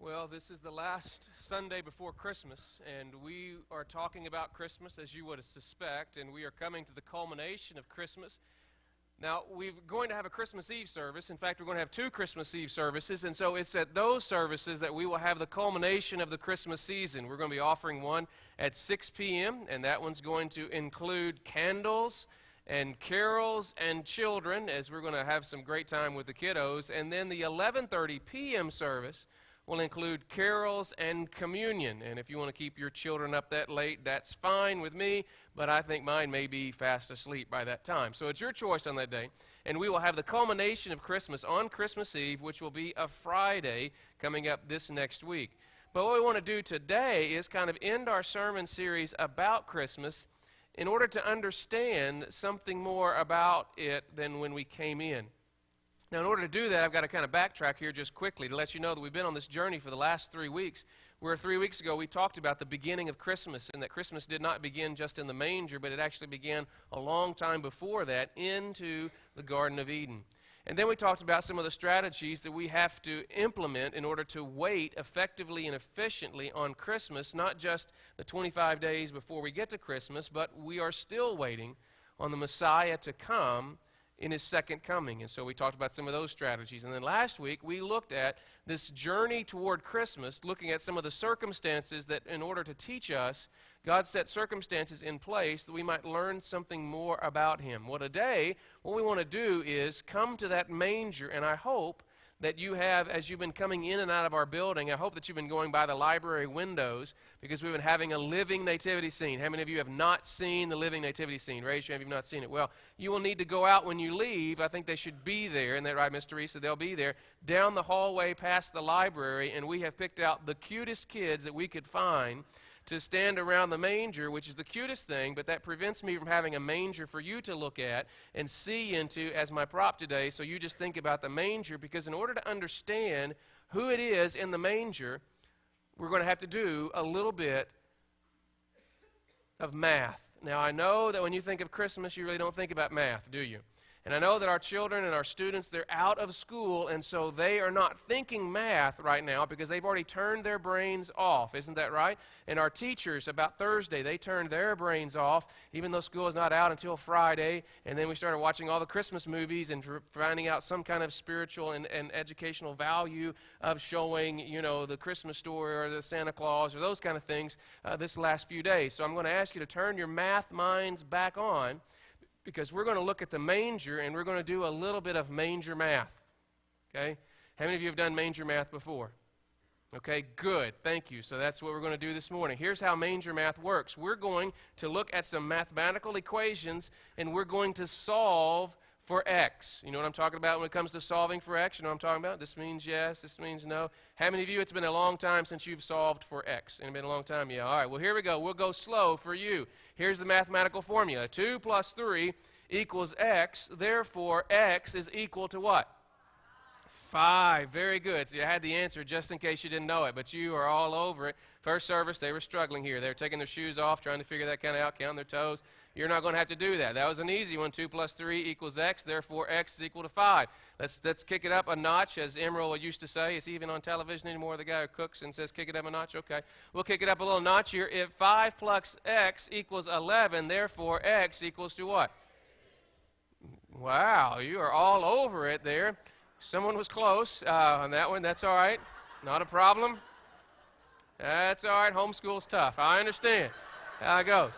Well, this is the last Sunday before Christmas, and we are talking about Christmas, as you would suspect, and we are coming to the culmination of Christmas. Now, we're going to have a Christmas Eve service. In fact, we're going to have two Christmas Eve services, and so it's at those services that we will have the culmination of the Christmas season. We're going to be offering one at 6 p.m., and that one's going to include candles and carols and children, as we're going to have some great time with the kiddos. And then the 11:30 p.m. service will include carols and communion. And if you want to keep your children up that late, that's fine with me, but I think mine may be fast asleep by that time. So it's your choice on that day. And we will have the culmination of Christmas on Christmas Eve, which will be a Friday coming up this next week. But what we want to do today is kind of end our sermon series about Christmas in order to understand something more about it than when we came in. Now, in order to do that, I've got to kind of backtrack here just quickly to let you know that we've been on this journey for the last 3 weeks, where 3 weeks ago we talked about the beginning of Christmas, and that Christmas did not begin just in the manger, but it actually began a long time before that into the Garden of Eden. And then we talked about some of the strategies that we have to implement in order to wait effectively and efficiently on Christmas, not just the 25 days before we get to Christmas, but we are still waiting on the Messiah to come in his second coming. And so we talked about some of those strategies. And then last week we looked at this journey toward Christmas, looking at some of the circumstances that in order to teach us, God set circumstances in place that we might learn something more about him. Well, today what we want to do is come to that manger, and I hope that you have, as you've been coming in and out of our building, I hope that you've been going by the library windows because we've been having a living nativity scene. How many of you have not seen the living nativity scene? Raise your hand if you've not seen it. Well, you will need to go out when you leave. I think they should be there. Isn't that right, Miss Teresa? They'll be there down the hallway past the library, and we have picked out the cutest kids that we could find to stand around the manger, which is the cutest thing, but that prevents me from having a manger for you to look at and see into as my prop today. So you just think about the manger, because in order to understand who it is in the manger, we're going to have to do a little bit of math. Now, I know that when you think of Christmas, you really don't think about math, do you? And I know that our children and our students, they're out of school, and so they are not thinking math right now because they've already turned their brains off. Isn't that right? And our teachers, about Thursday, they turned their brains off, even though school is not out until Friday. And then we started watching all the Christmas movies and finding out some kind of spiritual and educational value of showing, you know, the Christmas story or the Santa Claus or those kind of things this last few days. So I'm going to ask you to turn your math minds back on, because we're going to look at the manger, and we're going to do a little bit of manger math. Okay? How many of you have done manger math before? Okay, good. Thank you. So that's what we're going to do this morning. Here's how manger math works. We're going to look at some mathematical equations, and we're going to solve for x. You know what I'm talking about when it comes to solving for x? You know what I'm talking about? This means yes, this means no. How many of you, it's been a long time since you've solved for x? It's been a long time? Yeah. All right, well, here we go. We'll go slow for you. Here's the mathematical formula. 2 plus 3 equals x. Therefore, x is equal to what? 5. Very good. See, I had the answer just in case you didn't know it, but you are all over it. First service, they were struggling here. They were taking their shoes off, trying to figure that kind of out, counting their toes. You're not going to have to do that. That was an easy one. 2 plus 3 equals x. Therefore, x is equal to 5. Let's kick it up a notch, as Emerald used to say. Is he even on television anymore, the guy who cooks and says, kick it up a notch? Okay. We'll kick it up a little notch here. If 5 plus x equals 11, therefore, x equals to what? Wow, you are all over it there. Someone was close on that one. That's all right. Not a problem. That's all right. Homeschool's tough. I understand how it goes.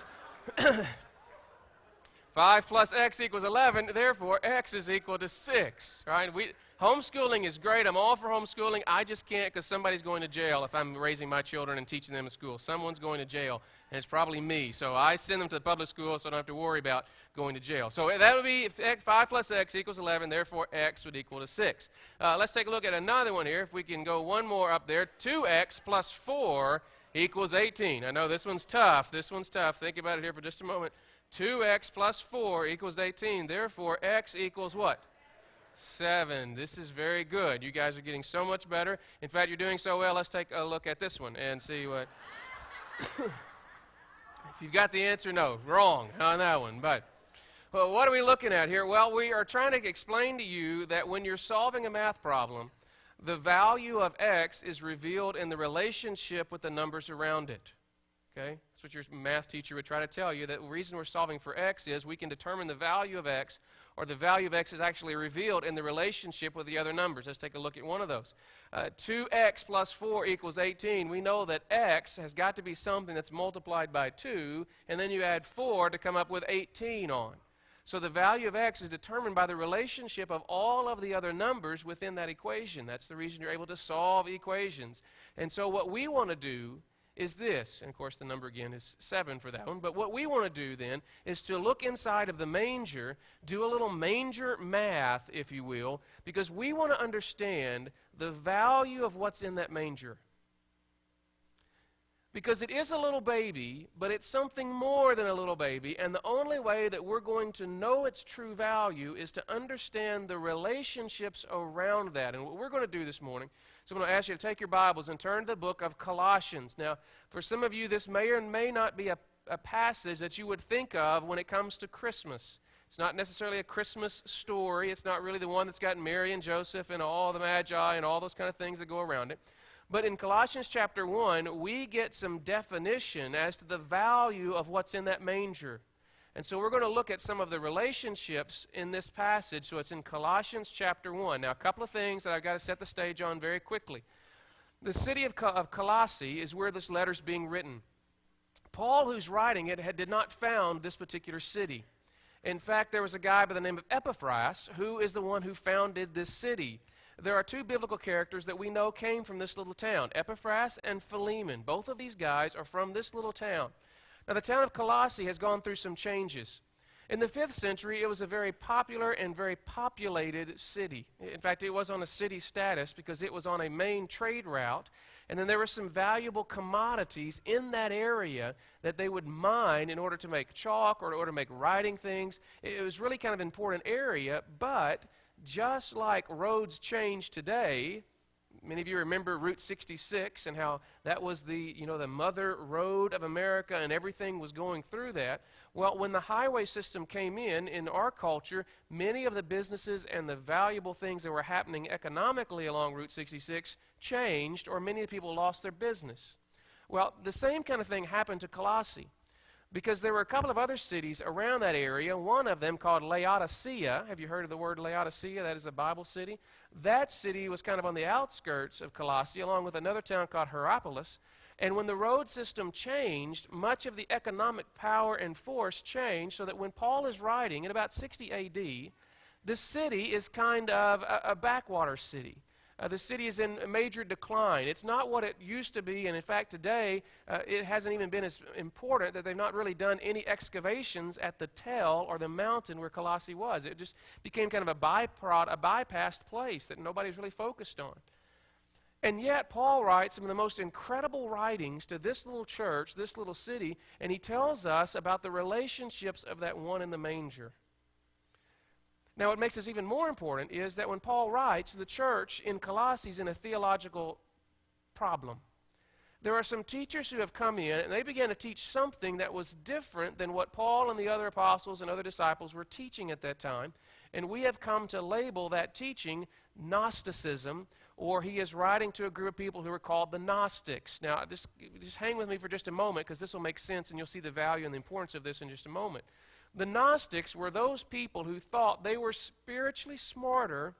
5 plus x equals 11. Therefore, x is equal to 6. Right? Homeschooling is great. I'm all for homeschooling. I just can't because somebody's going to jail if I'm raising my children and teaching them in school. Someone's going to jail, and it's probably me. So I send them to the public school so I don't have to worry about going to jail. So that would be 5 plus x equals 11. Therefore, x would equal to 6. Let's take a look at another one here. If we can go one more up there. 2x plus 4 equals 18. I know this one's tough. This one's tough. Think about it here for just a moment. 2x plus 4 equals 18. Therefore, x equals what? 7. This is very good. You guys are getting so much better. In fact, you're doing so well, let's take a look at this one and see what... If you've got the answer, no. Wrong on that one. But well, what are we looking at here? Well, we are trying to explain to you that when you're solving a math problem, the value of x is revealed in the relationship with the numbers around it. Okay? That's what your math teacher would try to tell you, that the reason we're solving for x is we can determine the value of x, or the value of x is actually revealed in the relationship with the other numbers. Let's take a look at one of those. 2x plus 4 equals 18. We know that x has got to be something that's multiplied by 2, and then you add 4 to come up with 18 on. So the value of x is determined by the relationship of all of the other numbers within that equation. That's the reason you're able to solve equations. And so what we want to do is this, and of course the number again is 7 for that one, but what we want to do then is to look inside of the manger, do a little manger math, if you will, because we want to understand the value of what's in that manger. Because it is a little baby, but it's something more than a little baby, and the only way that we're going to know its true value is to understand the relationships around that. And what we're going to do this morning, so I'm going to ask you to take your Bibles and turn to the book of Colossians. Now, for some of you, this may or may not be a passage that you would think of when it comes to Christmas. It's not necessarily a Christmas story. It's not really the one that's got Mary and Joseph and all the Magi and all those kind of things that go around it. But in Colossians chapter 1, we get some definition as to the value of what's in that manger. And so we're going to look at some of the relationships in this passage. So it's in Colossians chapter 1. Now, a couple of things that I've got to set the stage on very quickly. The city of Colossae is where this letter's being written. Paul, who's writing it, did not found this particular city. In fact, there was a guy by the name of Epaphras who is the one who founded this city. There are two biblical characters that we know came from this little town, Epaphras and Philemon. Both of these guys are from this little town. Now, the town of Colossae has gone through some changes. In the 5th century, it was a very popular and very populated city. In fact, it was on a city status because it was on a main trade route, and then there were some valuable commodities in that area that they would mine in order to make chalk or in order to make writing things. It was really kind of an important area, but just like roads change today, many of you remember Route 66 and how that was the mother road of America and everything was going through that. Well, when the highway system came in our culture, many of the businesses and the valuable things that were happening economically along Route 66 changed, or many people lost their business. Well, the same kind of thing happened to Colossae, because there were a couple of other cities around that area, one of them called Laodicea. Have you heard of the word Laodicea? That is a Bible city. That city was kind of on the outskirts of Colossae, along with another town called Hierapolis. And when the road system changed, much of the economic power and force changed, so that when Paul is writing in about 60 A.D., the city is kind of a backwater city. The city is in major decline. It's not what it used to be, and in fact today it hasn't even been as important that they've not really done any excavations at the tell or the mountain where Colossae was. It just became kind of a bypassed place that nobody's really focused on. And yet Paul writes some of the most incredible writings to this little church, this little city, and he tells us about the relationships of that one in the manger. Now, what makes this even more important is that when Paul writes, the church in Colossae is in a theological problem. There are some teachers who have come in, and they began to teach something that was different than what Paul and the other apostles and other disciples were teaching at that time. And we have come to label that teaching Gnosticism, or he is writing to a group of people who are called the Gnostics. Now, just hang with me for just a moment, because this will make sense, and you'll see the value and the importance of this in just a moment. The Gnostics were those people who thought they were spiritually smarter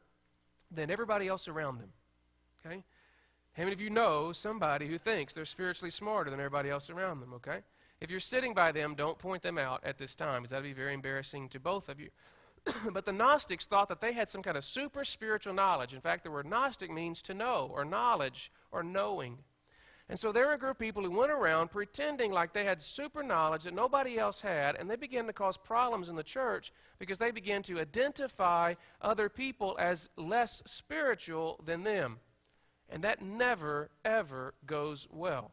than everybody else around them. Okay? How many of you know somebody who thinks they're spiritually smarter than everybody else around them? Okay? If you're sitting by them, don't point them out at this time, because that would be very embarrassing to both of you. But the Gnostics thought that they had some kind of super spiritual knowledge. In fact, the word Gnostic means to know, or knowledge, or knowing. And so there were a group of people who went around pretending like they had super knowledge that nobody else had, and they began to cause problems in the church because they began to identify other people as less spiritual than them. And that never, ever goes well.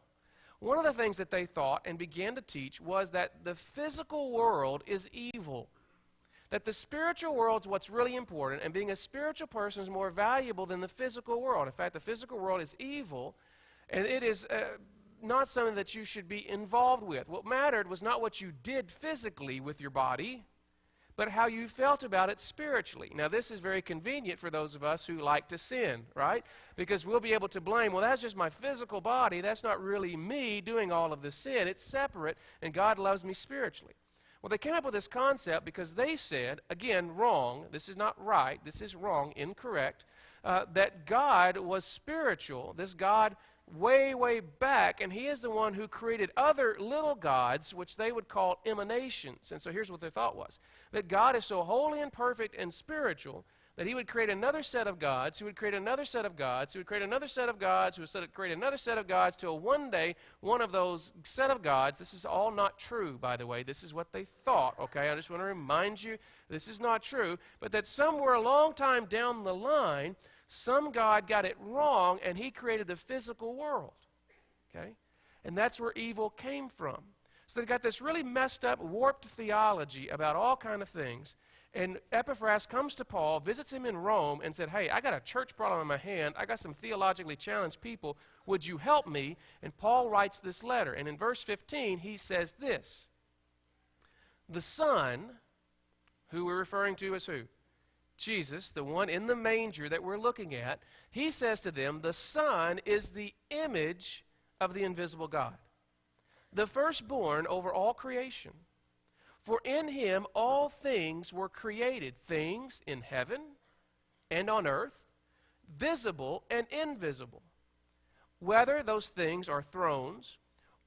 One of the things that they thought and began to teach was that the physical world is evil. That the spiritual world is what's really important, and being a spiritual person is more valuable than the physical world. In fact, the physical world is evil, and it is not something that you should be involved with. What mattered was not what you did physically with your body, but how you felt about it spiritually. Now, this is very convenient for those of us who like to sin, right? Because we'll be able to blame, well, that's just my physical body. That's not really me doing all of the sin. It's separate, and God loves me spiritually. Well, they came up with this concept because they said, again, wrong, this is not right, this is wrong, incorrect, that God was spiritual. This God way, way back, and he is the one who created other little gods, which they would call emanations. And so here's what their thought was, that God is so holy and perfect and spiritual that he would create another set of gods, who would create another set of gods, who would create another set of gods, who would create another set of gods, till one day one of those set of gods, this is all not true, by the way, this is what they thought, okay? I just want to remind you, this is not true, but that somewhere a long time down the line, some God got it wrong, and he created the physical world, okay? And that's where evil came from. So they got this really messed up, warped theology about all kind of things. And Epaphras comes to Paul, visits him in Rome, and said, hey, I got a church problem in my hand. I got some theologically challenged people. Would you help me? And Paul writes this letter. And in verse 15, he says this. The Son, who we're referring to as who? Jesus, the one in the manger that we're looking at, he says to them, the Son is the image of the invisible God, the firstborn over all creation. For in him all things were created, things in heaven and on earth, visible and invisible. Whether those things are thrones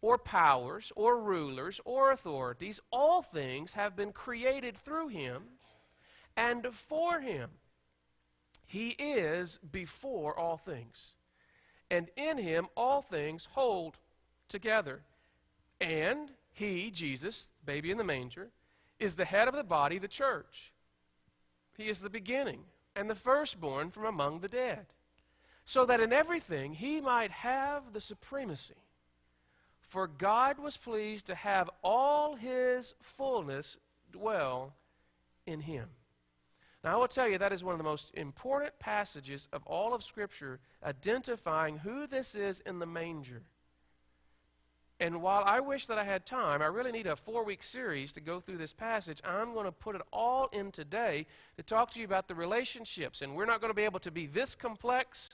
or powers or rulers or authorities, all things have been created through him and for him. He is before all things, and in him all things hold together. And he, Jesus, baby in the manger, is the head of the body, the church. He is the beginning and the firstborn from among the dead, so that in everything he might have the supremacy. For God was pleased to have all his fullness dwell in him. Now, I will tell you that is one of the most important passages of all of Scripture, identifying who this is in the manger. And while I wish that I had time, I really need a 4-week series to go through this passage. I'm going to put it all in today to talk to you about the relationships. And we're not going to be able to be this complex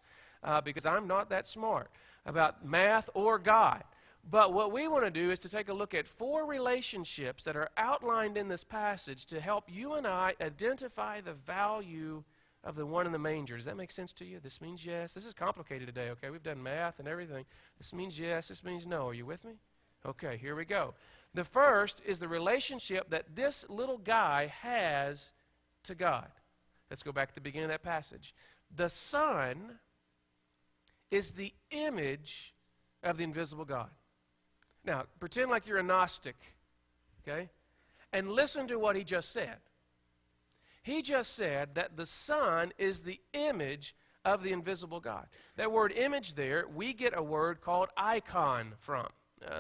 because I'm not that smart about math or God. But what we want to do is to take a look at 4 relationships that are outlined in this passage to help you and I identify the value of the one in the manger. Does that make sense to you? This means yes. This is complicated today, okay? We've done math and everything. This means yes. This means no. Are you with me? Okay, here we go. The first is the relationship that this little guy has to God. Let's go back to the beginning of that passage. The Son is the image of the invisible God. Now, pretend like you're a Gnostic, okay? And listen to what he just said. He just said that the Son is the image of the invisible God. That word image there, we get a word called icon from.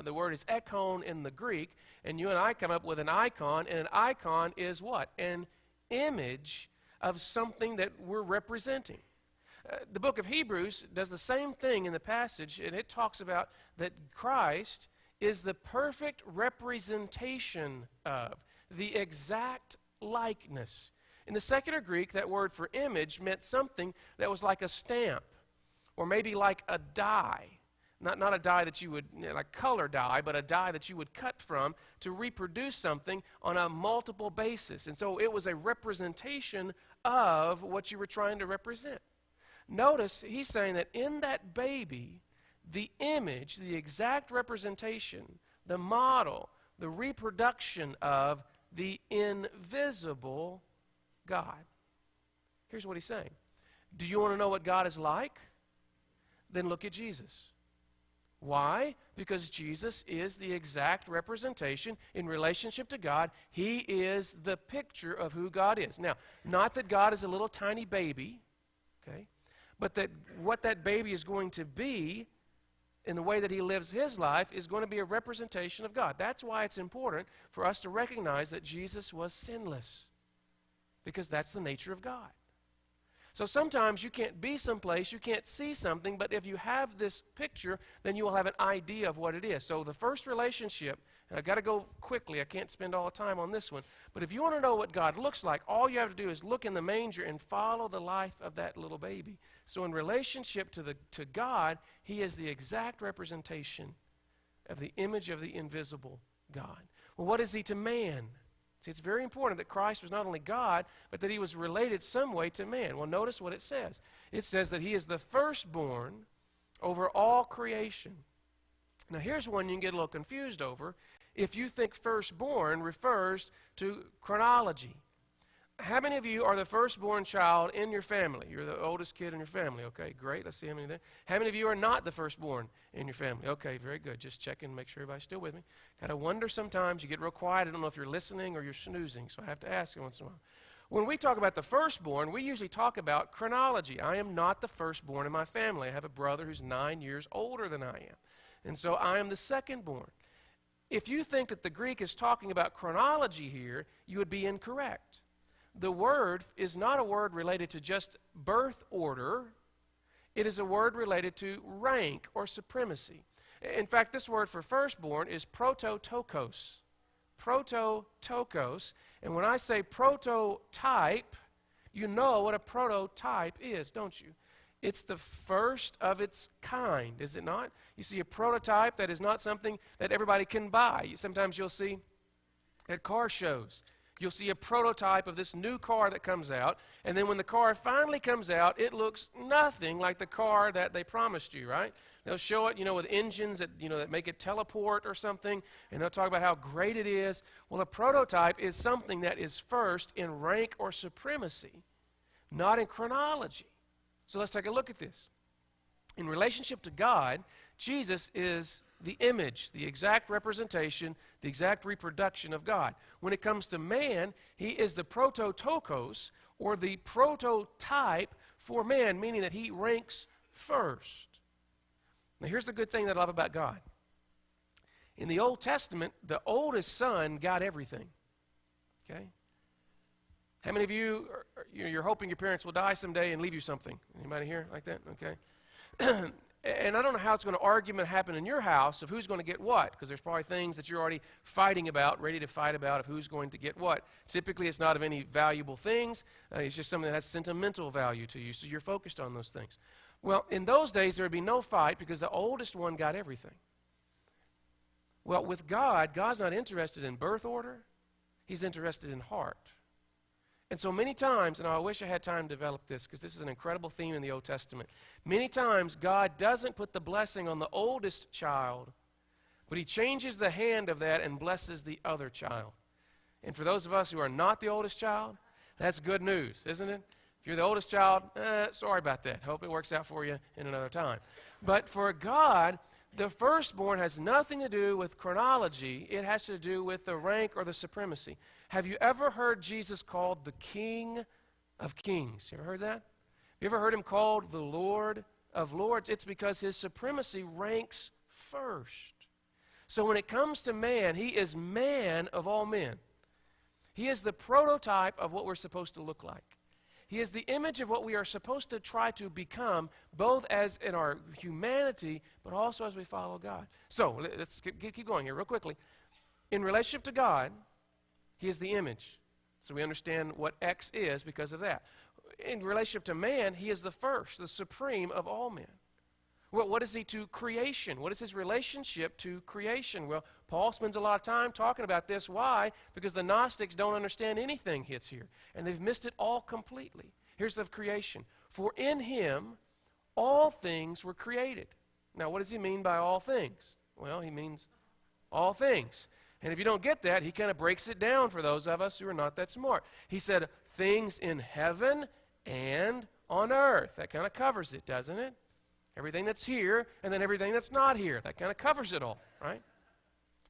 The word is ekon in the Greek, and you and I come up with an icon, and an icon is what? An image of something that we're representing. The book of Hebrews does the same thing in the passage, and it talks about that Christ is the perfect representation of, the exact likeness. In the secular Greek, that word for image meant something that was like a stamp, or maybe like a die. Not a die that you would, like color dye, but a die that you would cut from to reproduce something on a multiple basis. And so it was a representation of what you were trying to represent. Notice he's saying that in that baby, the image, the exact representation, the model, the reproduction of the invisible God. Here's what he's saying. Do you want to know what God is like? Then look at Jesus. Why? Because Jesus is the exact representation in relationship to God. He is the picture of who God is. Now, not that God is a little tiny baby, okay, but that what that baby is going to be in the way that he lives his life is going to be a representation of God. That's why it's important for us to recognize that Jesus was sinless, because that's the nature of God. So sometimes you can't be someplace, you can't see something, but if you have this picture, then you will have an idea of what it is. So the first relationship, and I've got to go quickly, I can't spend all the time on this one, but if you want to know what God looks like, all you have to do is look in the manger and follow the life of that little baby. So in relationship to God, he is the exact representation of the image of the invisible God. Well, what is he to man? See, it's very important that Christ was not only God, but that he was related some way to man. Well, notice what it says. It says that he is the firstborn over all creation. Now, here's one you can get a little confused over if you think firstborn refers to chronology. How many of you are the firstborn child in your family? You're the oldest kid in your family. Okay, great. Let's see how many there. How many of you are not the firstborn in your family? Okay, very good. Just checking, make sure everybody's still with me. Kind of wonder sometimes, you get real quiet. I don't know if you're listening or you're snoozing, so I have to ask you once in a while. When we talk about the firstborn, we usually talk about chronology. I am not the firstborn in my family. I have a brother who's 9 years older than I am. And so I am the secondborn. If you think that the Greek is talking about chronology here, you would be incorrect. The word is not a word related to just birth order. It is a word related to rank or supremacy. In fact, this word for firstborn is prototokos. Prototokos. And when I say prototype, you know what a prototype is, don't you? It's the first of its kind, is it not? You see a prototype that is not something that everybody can buy. Sometimes you'll see at car shows, you'll see a prototype of this new car that comes out, and then when the car finally comes out, it looks nothing like the car that they promised you, right? They'll show it, with engines that, that make it teleport or something, and they'll talk about how great it is. Well, a prototype is something that is first in rank or supremacy, not in chronology. So let's take a look at this. In relationship to God, Jesus is the image, the exact representation, the exact reproduction of God. When it comes to man, he is the prototokos, or the prototype for man, meaning that he ranks first. Now here's the good thing that I love about God. In the Old Testament, the oldest son got everything. Okay? How many of you, you're hoping your parents will die someday and leave you something? Anybody here like that? Okay. And I don't know how it's going to argument happen in your house of who's going to get what, because there's probably things that you're already fighting about, ready to fight about of who's going to get what. Typically, it's not of any valuable things. It's just something that has sentimental value to you, so you're focused on those things. Well, in those days, there would be no fight because the oldest one got everything. Well, with God, God's not interested in birth order. He's interested in heart. And so many times, and I wish I had time to develop this because this is an incredible theme in the Old Testament. Many times, God doesn't put the blessing on the oldest child, but he changes the hand of that and blesses the other child. And for those of us who are not the oldest child, that's good news, isn't it? If you're the oldest child, sorry about that. Hope it works out for you in another time. But for God, the firstborn has nothing to do with chronology. It has to do with the rank or the supremacy. Have you ever heard Jesus called the King of Kings? You ever heard that? Have you ever heard him called the Lord of Lords? It's because his supremacy ranks first. So when it comes to man, he is man of all men. He is the prototype of what we're supposed to look like. He is the image of what we are supposed to try to become, both as in our humanity, but also as we follow God. So let's keep going here real quickly. In relationship to God, he is the image. So we understand what X is because of that. In relationship to man, he is the first, the supreme of all men. Well, what is he to creation? What is his relationship to creation? Well, Paul spends a lot of time talking about this. Why? Because the Gnostics don't understand anything hits here, and they've missed it all completely. Here's the creation. For in him all things were created. Now, what does he mean by all things? Well, he means all things. And if you don't get that, he kind of breaks it down for those of us who are not that smart. He said, things in heaven and on earth. That kind of covers it, doesn't it? Everything that's here and then everything that's not here. That kind of covers it all, right?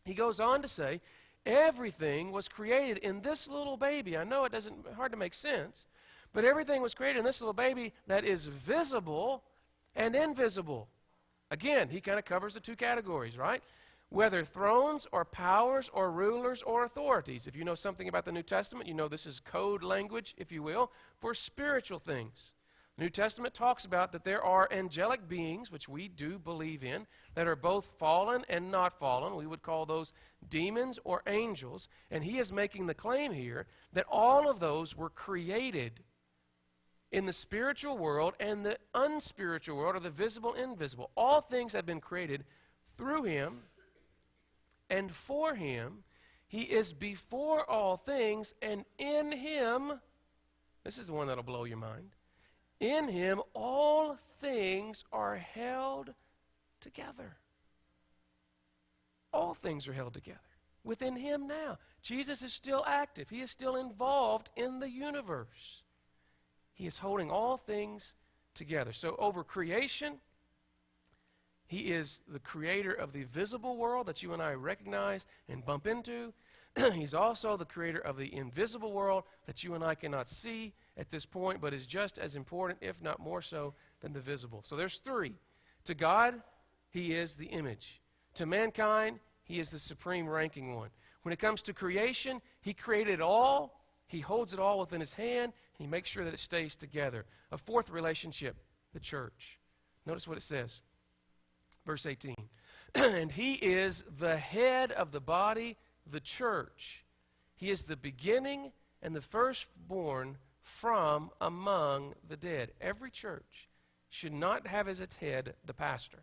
He goes on to say, everything was created in this little baby. I know it doesn't hard to make sense, but everything was created in this little baby that is visible and invisible. Again, he kind of covers the two categories, right? Whether thrones or powers or rulers or authorities. If you know something about the New Testament, you know this is code language, if you will, for spiritual things. The New Testament talks about that there are angelic beings, which we do believe in, that are both fallen and not fallen. We would call those demons or angels. And he is making the claim here that all of those were created in the spiritual world and the unspiritual world, or the visible, invisible. All things have been created through him and for him. He is before all things, and in him, this is the one that'll blow your mind, in him all things are held together. All things are held together within him now. Jesus is still active. He is still involved in the universe. He is holding all things together. So over creation, he is the creator of the visible world that you and I recognize and bump into. He's also the creator of the invisible world that you and I cannot see at this point, but is just as important, if not more so, than the visible. So there's three. To God, he is the image. To mankind, he is the supreme ranking one. When it comes to creation, he created it all. He holds it all within his hand, and he makes sure that it stays together. A fourth relationship, the church. Notice what it says. Verse 18. And he is the head of the body, the church. He is the beginning and the firstborn from among the dead. Every church should not have as its head the pastor.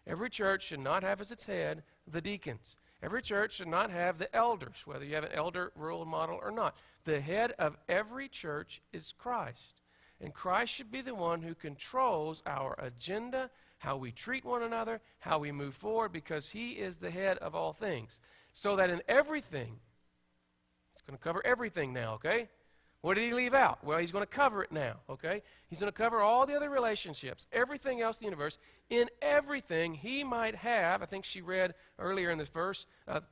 Every church should not have as its head the deacons. Every church should not have the elders, whether you have an elder role model or not. The head of every church is Christ. And Christ should be the one who controls our agenda, how we treat one another, how we move forward, because he is the head of all things. So that in everything, he's going to cover everything now, okay? What did he leave out? Well, he's going to cover it now, okay? He's going to cover all the other relationships, everything else in the universe. In everything, he might have, I think she read earlier in this verse,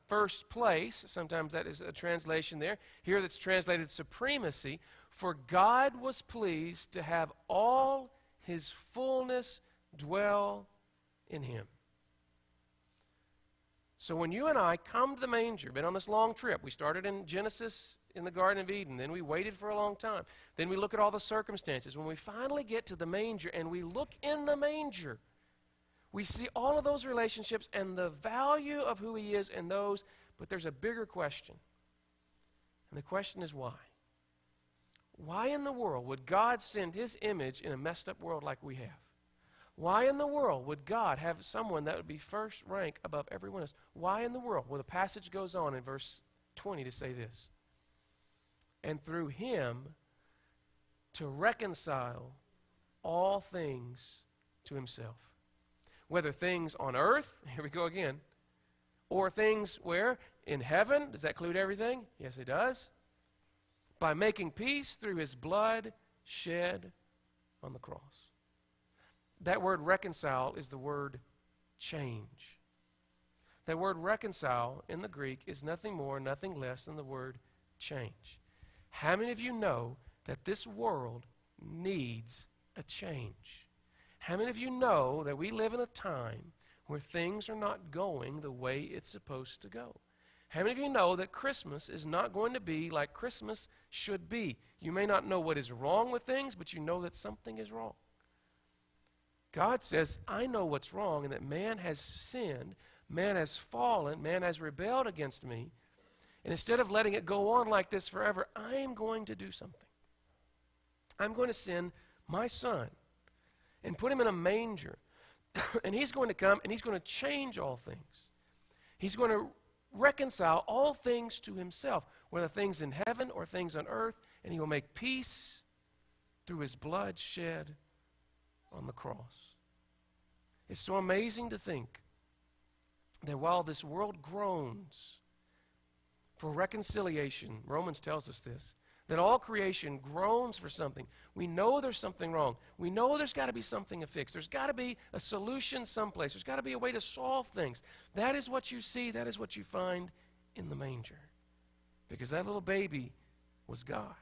first place. Sometimes that is a translation there. Here that's translated supremacy. For God was pleased to have all his fullness dwell in him. So when you and I come to the manger, been on this long trip, we started in Genesis in the Garden of Eden, then we waited for a long time. Then we look at all the circumstances. When we finally get to the manger and we look in the manger, we see all of those relationships and the value of who he is in those, but there's a bigger question. And the question is why? Why in the world would God send his image in a messed up world like we have? Why in the world would God have someone that would be first rank above everyone else? Why in the world? Well, the passage goes on in verse 20 to say this. And through him to reconcile all things to himself. Whether things on earth, here we go again, or things where? In heaven. Does that include everything? Yes, it does. By making peace through his blood shed on the cross. That word reconcile is the word change. That word reconcile in the Greek is nothing more, nothing less than the word change. How many of you know that this world needs a change? How many of you know that we live in a time where things are not going the way it's supposed to go? How many of you know that Christmas is not going to be like Christmas should be? You may not know what is wrong with things, but you know that something is wrong. God says, I know what's wrong, and that man has sinned, man has fallen, man has rebelled against me. And instead of letting it go on like this forever, I'm going to do something. I'm going to send my son and put him in a manger. And he's going to come and he's going to change all things. He's going to reconcile all things to himself, whether things in heaven or things on earth, and he will make peace through his blood shed on the cross. It's so amazing to think that while this world groans for reconciliation, Romans tells us this, that all creation groans for something. We know there's something wrong. We know there's got to be something to fix. There's got to be a solution someplace. There's got to be a way to solve things. That is what you see. That is what you find in the manger. Because that little baby was God.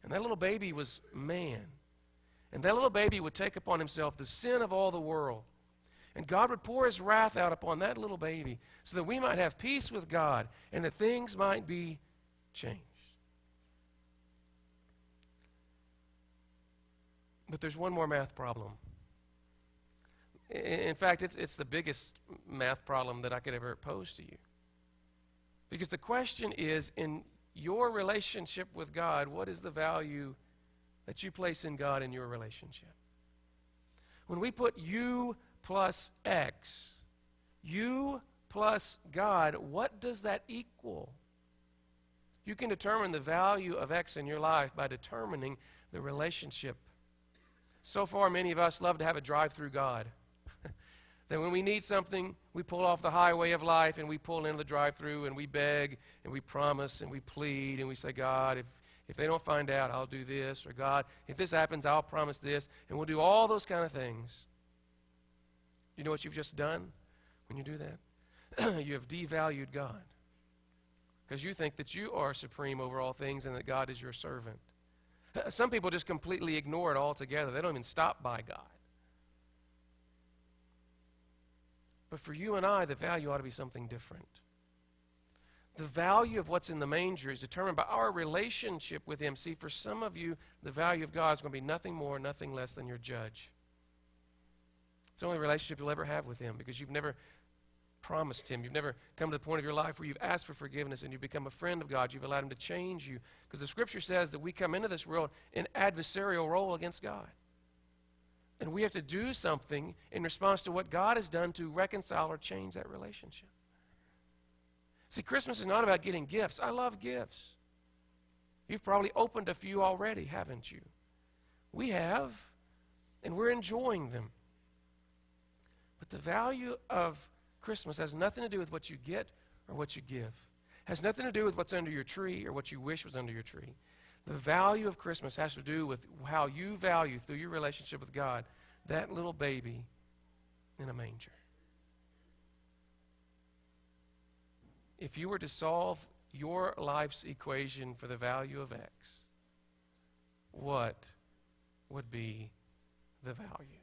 And that little baby was man. And that little baby would take upon himself the sin of all the world. And God would pour his wrath out upon that little baby so that we might have peace with God and that things might be changed. But there's one more math problem. In fact, it's the biggest math problem that I could ever pose to you. Because the question is, in your relationship with God, what is the value that you place in God in your relationship? When we put you plus X, you plus God, what does that equal? You can determine the value of X in your life by determining the relationship. So far, many of us love to have a drive-through God. That when we need something, we pull off the highway of life and we pull into the drive-through and we beg and we promise and we plead and we say, God, if they don't find out, I'll do this. Or God, if this happens, I'll promise this. And we'll do all those kind of things. You know what you've just done when you do that? You have devalued God. Because you think that you are supreme over all things and that God is your servant. Some people just completely ignore it altogether. They don't even stop by God. But for you and I, the value ought to be something different. The value of what's in the manger is determined by our relationship with Him. See, for some of you, the value of God is going to be nothing more, nothing less than your judge. It's the only relationship you'll ever have with Him because you've never promised Him. You've never come to the point of your life where you've asked for forgiveness and you've become a friend of God. You've allowed Him to change you. Because the Scripture says that we come into this world in adversarial role against God. And we have to do something in response to what God has done to reconcile or change that relationship. See, Christmas is not about getting gifts. I love gifts. You've probably opened a few already, haven't you? We have, and we're enjoying them. But the value of Christmas has nothing to do with what you get or what you give. Has nothing to do with what's under your tree or what you wish was under your tree. The value of Christmas has to do with how you value, through your relationship with God, that little baby in a manger. If you were to solve your life's equation for the value of X, what would be the value?